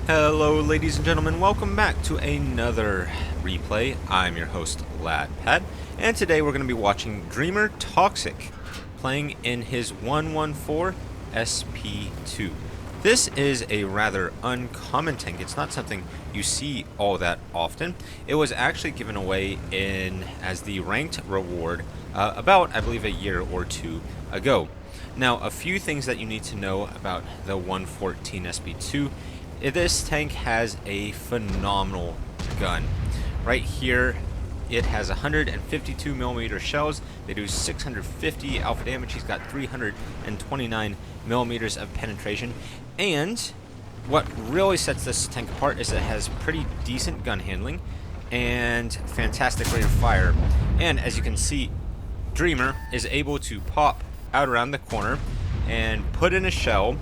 Hello ladies and gentlemen, welcome back to another replay. I'm your host LadPad, and today we're going to be watching DreamerToxic playing in his 114 SPII. This is a rather uncommon tank. It's not something you see all that often. It was actually given away as the ranked reward about, I believe, a year or two ago. Now, a few things that you need to know about the 114 SPII. This tank has a phenomenal gun. Right here, it has 152mm shells. They do 650 alpha damage. He's got 329mm of penetration. And what really sets this tank apart is it has pretty decent gun handling and fantastic rate of fire. And as you can see, Dreamer is able to pop out around the corner and put in a shell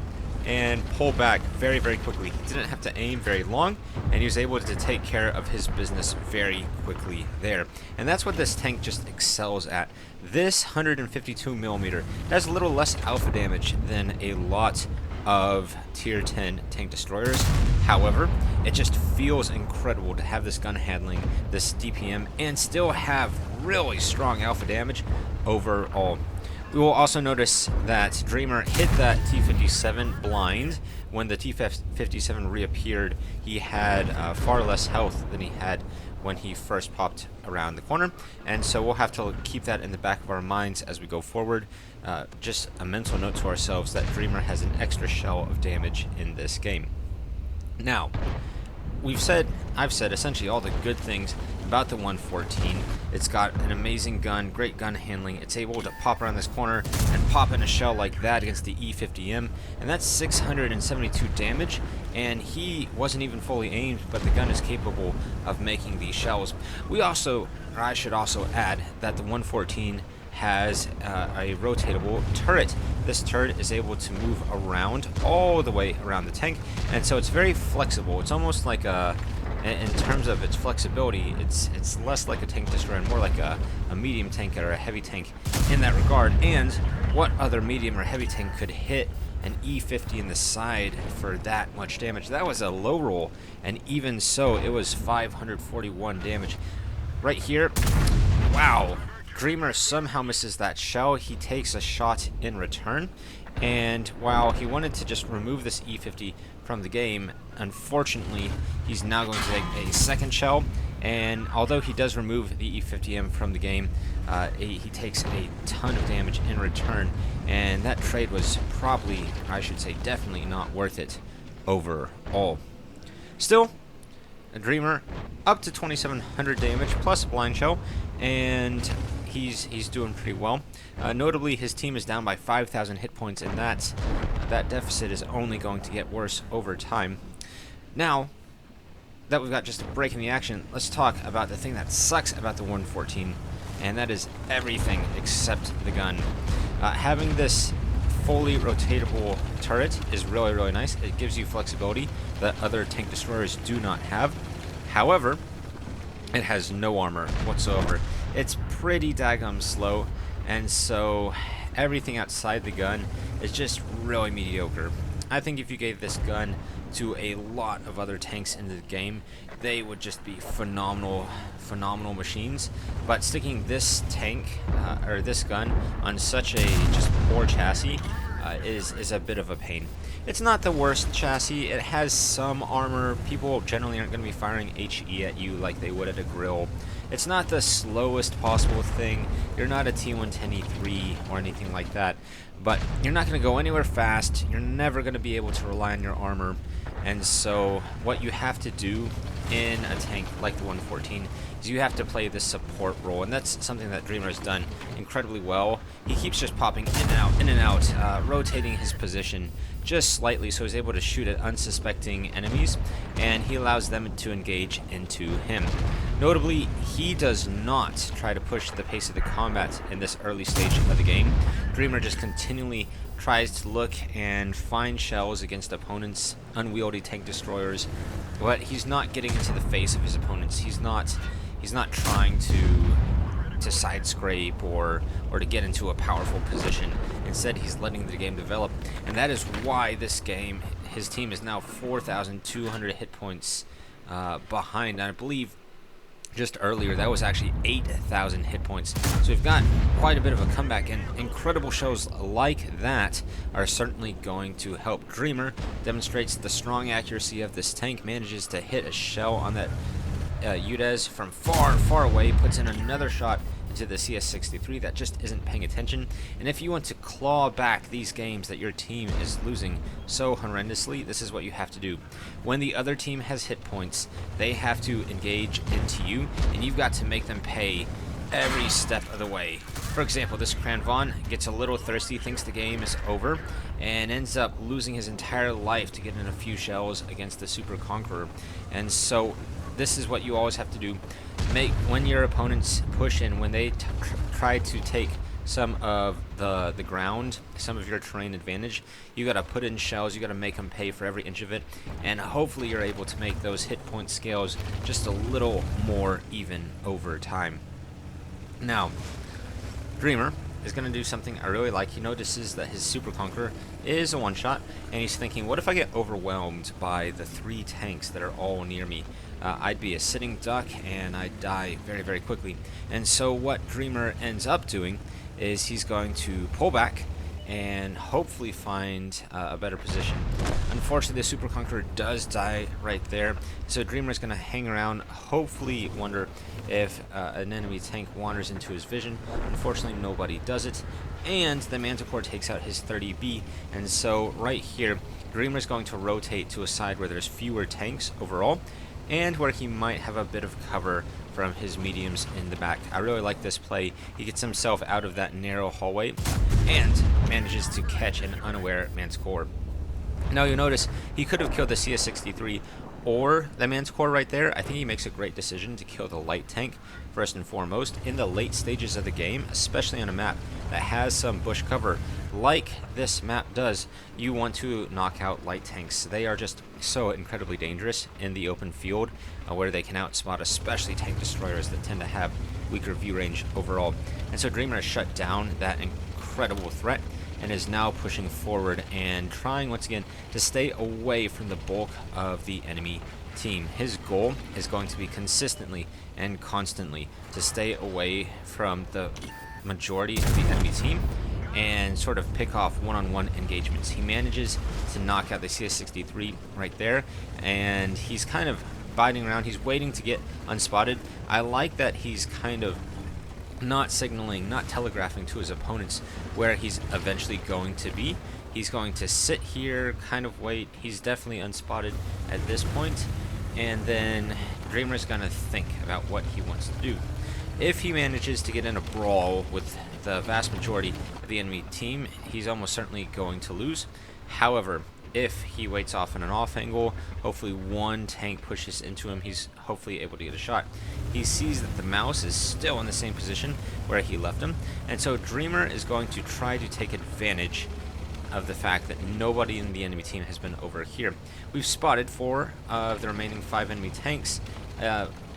and pull back very, very quickly. He didn't have to aim very long, and he was able to take care of his business very quickly there. And that's what this tank just excels at. This 152mm has a little less alpha damage than a lot of tier 10 tank destroyers. However, it just feels incredible to have this gun handling, this DPM, and still have really strong alpha damage overall. We will also notice that Dreamer hit that T-57 blind. When the T-57 reappeared, he had far less health than he had when he first popped around the corner, and so we'll have to keep that in the back of our minds as we go forward. Just a mental note to ourselves that Dreamer has an extra shell of damage in this game. Now, I've said essentially all the good things about the 114. It's got an amazing gun, great gun handling. It's able to pop around this corner and pop in a shell like that against the E50M, and that's 672 damage, and he wasn't even fully aimed, but the gun is capable of making these shells. I should also add that the 114 has a rotatable turret. This turret is able to move around all the way around the tank, and so it's very flexible. It's almost like in terms of its flexibility, it's less like a tank destroyer and more like a medium tank or a heavy tank in that regard. And what other medium or heavy tank could hit an E50 in the side for that much damage? That was a low roll, and even so, it was 541 damage. Right here, wow. Dreamer somehow misses that shell. He takes a shot in return, and while he wanted to just remove this E50 from the game, unfortunately he's now going to take a second shell, and although he does remove the E50M from the game, he takes a ton of damage in return, and that trade was probably, I should say definitely not worth it overall. Still, a Dreamer up to 2700 damage plus a blind shell, and he's doing pretty well. Notably, his team is down by 5,000 hit points, and that deficit is only going to get worse over time. Now that we've got just a break in the action, let's talk about the thing that sucks about the 114, and that is everything except the gun. Having this fully rotatable turret is really, really nice. It gives you flexibility that other tank destroyers do not have. However, it has no armor whatsoever. It's pretty daggum slow, and so everything outside the gun is just really mediocre. I think if you gave this gun to a lot of other tanks in the game, they would just be phenomenal machines. But sticking this tank or this gun on such a just poor chassis is a bit of a pain. It's not the worst chassis. It has some armor. People generally aren't going to be firing HE at you like they would at a grill. It's not the slowest possible thing. You're not a T110E3 or anything like that, but you're not going to go anywhere fast. You're never going to be able to rely on your armor, and so what you have to do in a tank like the 114 is you have to play this support role, and that's something that Dreamer has done incredibly well. He keeps just popping in and out, rotating his position just slightly so he's able to shoot at unsuspecting enemies, and he allows them to engage into him. Notably, he does not try to push the pace of the combat in this early stage of the game. Dreamer just continually tries to look and find shells against opponents' unwieldy tank destroyers, but he's not getting into the face of his opponents. He's not trying to side scrape or to get into a powerful position. Instead, he's letting the game develop, and that is why this game his team is now 4,200 hit points behind. And I believe just earlier that was actually 8,000 hit points. So we've got quite a bit of a comeback, and incredible shows like that are certainly going to help. Dreamer demonstrates the strong accuracy of this tank, manages to hit a shell on that Udez from far away, puts in another shot into the CS63 that just isn't paying attention. And if you want to claw back these games that your team is losing so horrendously, this is what you have to do. When the other team has hit points, they have to engage into you, and you've got to make them pay every step of the way. For example, this Cranvon gets a little thirsty, thinks the game is over, and ends up losing his entire life to get in a few shells against the Super Conqueror. And so this is what you always have to do. When your opponents push in, when they try to take some of the ground, some of your terrain advantage, you got to put in shells, you got to make them pay for every inch of it, and hopefully you're able to make those hit point scales just a little more even over time. Now, Dreamer is going to do something I really like. He notices that his Super Conqueror is a one-shot, and he's thinking, what if I get overwhelmed by the 3 tanks that are all near me? I'd be a sitting duck, and I'd die very, very quickly. And so what Dreamer ends up doing is he's going to pull back and hopefully find a better position. Unfortunately, the Super Conqueror does die right there, so Dreamer is going to hang around, hopefully wonder if an enemy tank wanders into his vision. Unfortunately, nobody does it, and the Manticore takes out his 30B, and so right here, Dreamer is going to rotate to a side where there's fewer tanks overall, and where he might have a bit of cover from his mediums in the back. I really like this play. He gets himself out of that narrow hallway and manages to catch an unaware Manticore. Now you'll notice he could have killed the CS63 or the Manticore right there. I think he makes a great decision to kill the light tank first and foremost. In the late stages of the game, especially on a map that has some bush cover like this map does, you want to knock out light tanks. They are just so incredibly dangerous in the open field where they can outspot especially tank destroyers that tend to have weaker view range overall. And so Dreamer has shut down that incredible threat and is now pushing forward and trying once again to stay away from the bulk of the enemy team. His goal is going to be consistently and constantly to stay away from the majority of the enemy team and sort of pick off one-on-one engagements. He manages to knock out the CS63 right there, and he's kind of biding around. He's waiting to get unspotted. I like that he's kind of not signaling, not telegraphing to his opponents where he's eventually going to be. He's going to sit here, kind of wait. He's definitely unspotted at this point, and then Dreamer's gonna think about what he wants to do. If he manages to get in a brawl with the vast majority of the enemy team, he's almost certainly going to lose. However, if he waits off in an off angle, hopefully one tank pushes into him, he's hopefully able to get a shot. He sees that the mouse is still in the same position where he left him, and so Dreamer is going to try to take advantage of the fact that nobody in the enemy team has been over here. We've spotted 4 of the remaining 5 enemy tanks.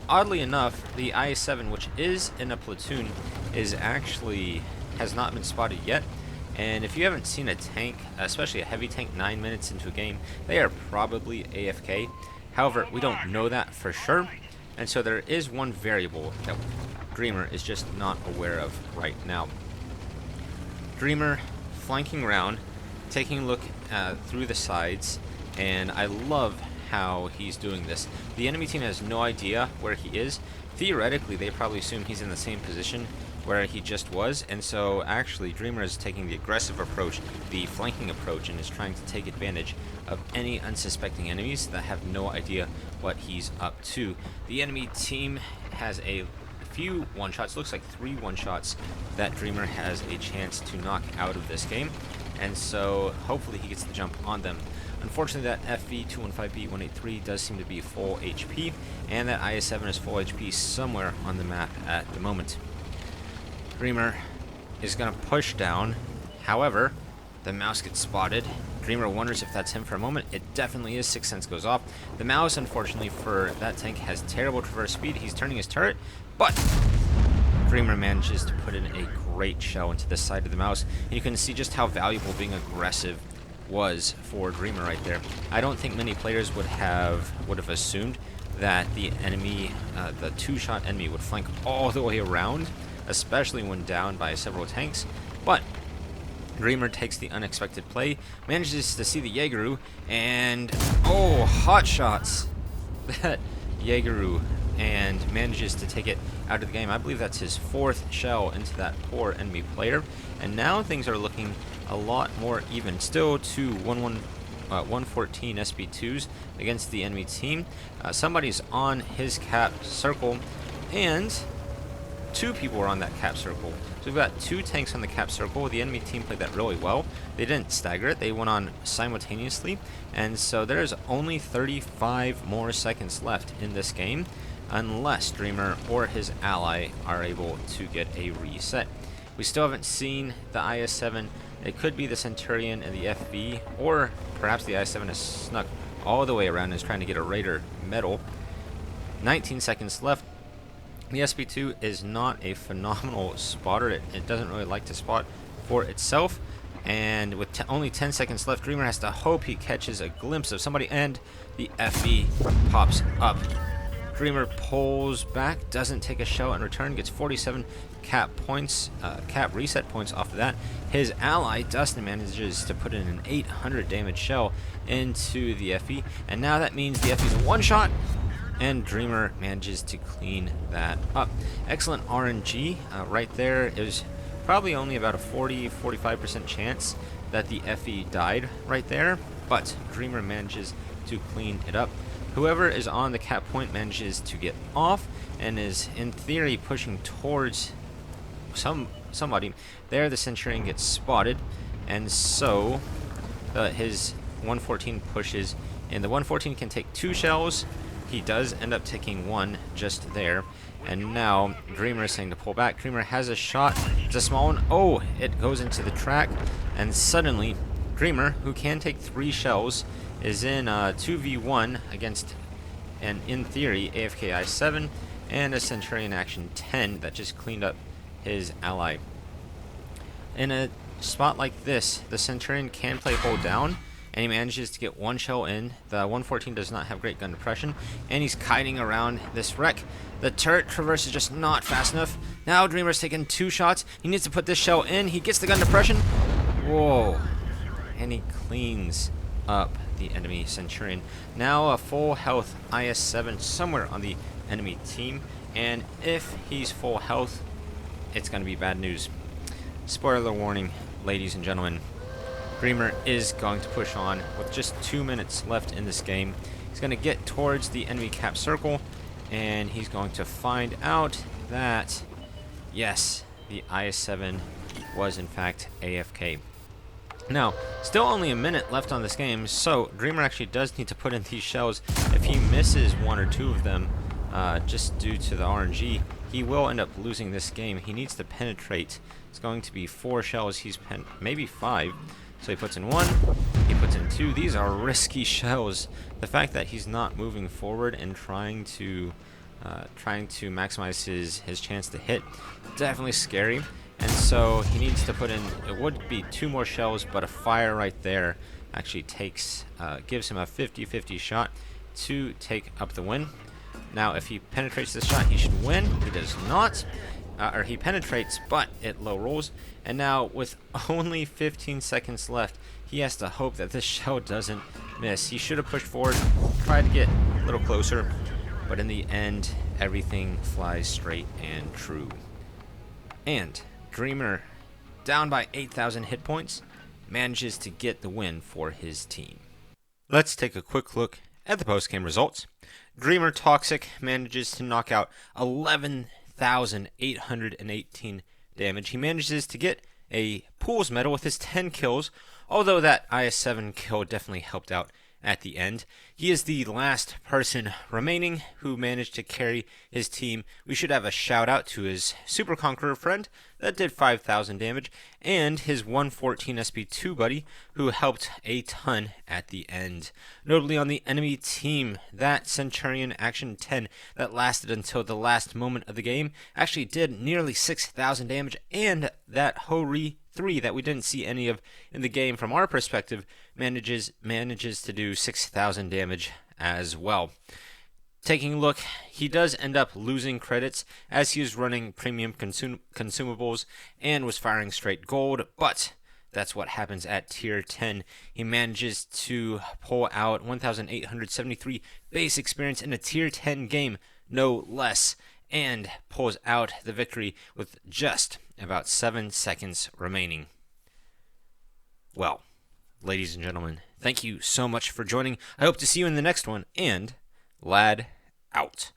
Oddly enough, the IS-7, which is in a platoon, has not been spotted yet. And if you haven't seen a tank, especially a heavy tank, 9 minutes into a game, they are probably AFK. However, we don't know that for sure, and so there is one variable that Dreamer is just not aware of right now. Dreamer flanking around, taking a look through the sides, and I love how he's doing this. The enemy team has no idea where he is. Theoretically, they probably assume he's in the same position where he just was, and so actually Dreamer is taking the aggressive approach, the flanking approach, and is trying to take advantage of any unsuspecting enemies that have no idea what he's up to. The enemy team has a few one-shots, looks like 3 one-shots that Dreamer has a chance to knock out of this game, and so hopefully he gets the jump on them. Unfortunately, that FV215B183 does seem to be full HP, and that IS-7 is full HP somewhere on the map at the moment. Dreamer is going to push down. However, the mouse gets spotted. Dreamer wonders if that's him for a moment. It definitely is. Sixth Sense goes off. The mouse, unfortunately for that tank, has terrible traverse speed. He's turning his turret, but Dreamer manages to put in a great shell into the side of the mouse. And you can see just how valuable being aggressive was for Dreamer right there. I don't think many players would have assumed that the enemy, the two-shot enemy, would flank all the way around, especially when down by several tanks. But Dreamer takes the unexpected play, manages to see the Jaegeru, and oh, hot shots that Jaegeru, and manages to take it out of the game. I believe that's his 4th shell into that poor enemy player, and now things are looking a lot more even. Still 114 SP2s against the enemy team. Somebody's on his cap circle, and 2 people are on that cap circle. So we've got 2 tanks on the cap circle. The enemy team played that really well. They didn't stagger it. They went on simultaneously. And so there's only 35 more seconds left in this game, unless Dreamer or his ally are able to get a reset. We still haven't seen the IS-7. It could be the Centurion and the FV, or perhaps the IS-7 has snuck all the way around and is trying to get a Raider medal. 19 seconds left. The SP2 is not a phenomenal spotter. It doesn't really like to spot for itself. And with only 10 seconds left, Dreamer has to hope he catches a glimpse of somebody, and the FV pops up. Dreamer pulls back, doesn't take a shell in return, gets 47 cap points, cap reset points off of that. His ally, Dustin, manages to put in an 800 damage shell into the FE, and now that means the FE's a one-shot, and Dreamer manages to clean that up. Excellent RNG right there. It was probably only about a 40-45% chance that the FE died right there, but Dreamer manages to clean it up. Whoever is on the cap point manages to get off and is in theory pushing towards somebody. There the Centurion gets spotted, and so his 114 pushes, and the 114 can take 2 shells. He does end up taking 1 just there, and now Dreamer is saying to pull back. Dreamer has a shot. It's a small one. Oh, it goes into the track, and suddenly Dreamer, who can take 3 shells, is in 2v1 against an, in theory, AFK I-7 and a Centurion Action 10 that just cleaned up his ally. In a spot like this, the Centurion can play hold down, and he manages to get 1 shell in. The 114 does not have great gun depression, and he's kiting around this wreck. The turret traverse is just not fast enough. Now Dreamer's taking 2 shots. He needs to put this shell in. He gets the gun depression. Whoa. And he cleans up the enemy Centurion. Now a full health IS-7 somewhere on the enemy team, and if he's full health, it's going to be bad news. Spoiler warning, ladies and gentlemen. Dreamer is going to push on with just 2 minutes left in this game. He's going to get towards the enemy cap circle, and he's going to find out that, yes, the IS-7 was in fact AFK. Now, still only a minute left on this game, so Dreamer actually does need to put in these shells. If he misses 1 or 2 of them, just due to the RNG, he will end up losing this game. He needs to penetrate. It's going to be 4 shells. He's maybe 5. So he puts in 1, he puts in 2. These are risky shells. The fact that he's not moving forward and trying to maximize his chance to hit, definitely scary. And so he needs to put in, it would be 2 more shells, but a fire right there actually gives him a 50-50 shot to take up the win. Now, if he penetrates this shot, he should win. He does not. Or he penetrates, but it low rolls. And now, with only 15 seconds left, he has to hope that this shell doesn't miss. He should have pushed forward, tried to get a little closer, but in the end, everything flies straight and true. And Dreamer, down by 8,000 hit points, manages to get the win for his team. Let's take a quick look at the postgame results. DreamerToxic manages to knock out 11,818 damage. He manages to get a Pools medal with his 10 kills, although that IS-7 kill definitely helped out at the end. He is the last person remaining who managed to carry his team. We should have a shout out to his Super Conqueror friend, that did 5,000 damage, and his 114 SP2 buddy, who helped a ton at the end. Notably on the enemy team, that Centurion Action 10 that lasted until the last moment of the game actually did nearly 6,000 damage, and that Hori 3 that we didn't see any of in the game from our perspective manages to do 6,000 damage as well. Taking a look, he does end up losing credits as he is running premium consumables and was firing straight gold, but that's what happens at tier 10. He manages to pull out 1,873 base experience in a tier 10 game, no less, and pulls out the victory with just about 7 seconds remaining. Well, ladies and gentlemen, thank you so much for joining. I hope to see you in the next one, and Lad out.